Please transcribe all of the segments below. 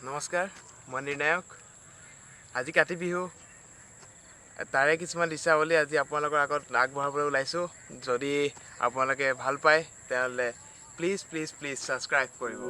নমস্কাৰ, মই নিৰ্ণায়ক। আজি কাতি বিহু, তাৰে কিছুমান দৃশ্যাৱলী আজি আপোনালোকৰ আগত আগবঢ়াবলৈ ওলাইছোঁ। যদি আপোনালোকে ভাল পায় তেনেহ'লে প্লিজ প্লিজ প্লিজ ছাবস্ক্ৰাইব কৰিব।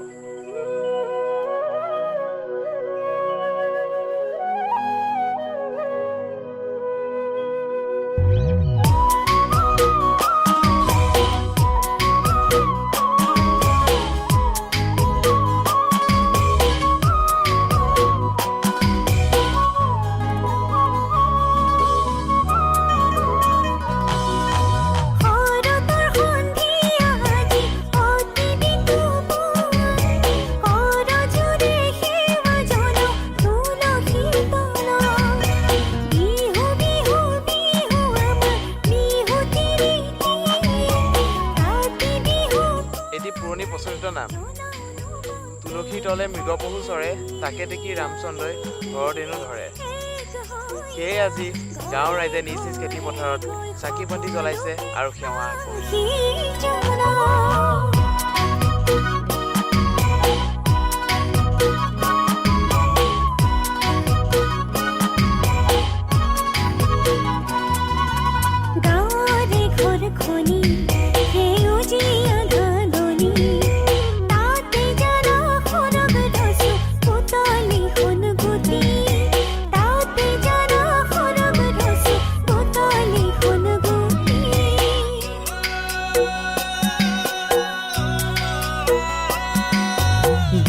পুৰণি প্ৰচলিত নাম। তুলসীৰ তলে মৃগ পহু চৰে, তাকে দেখি ৰামচন্দ্ৰই ঘৰত এনো ধৰে। সেয়ে আজি গাঁৱৰ ৰাইজে নিজ নিজ খেতি পথাৰত চাকি বন্তি জ্বলাইছে আৰু সেৱা কৰিছে।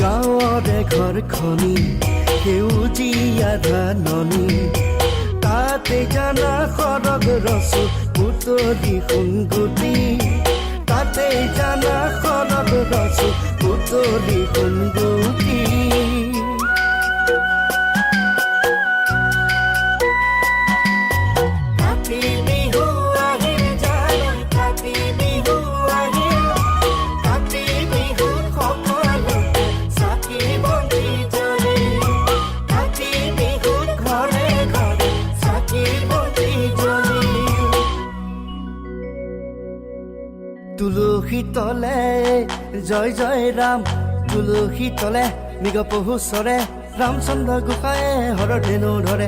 গাঁৱৰে ঘৰখনি সেউজীয়া ধাননি, তাতে জানা সৰগ ৰচো পুতলি সোণগুটি, তাতে জানা সৰগ ৰচো পুতলি সোণগুটি। তুলসী তলে জয় জয় ৰাম, তুলসী তলে মৃগ পহু চৰে, ৰামচন্দ্ৰ গোসাঁয়ে হৰ ধেনু ধৰে,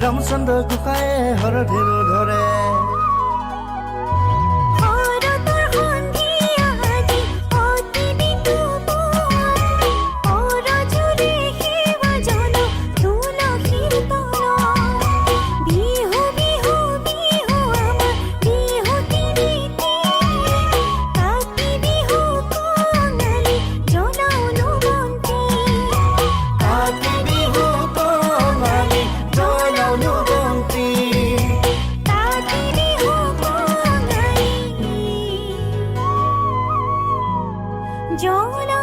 ৰামচন্দ্ৰ গোসাঁয়ে হৰ ধেনু ধৰে। John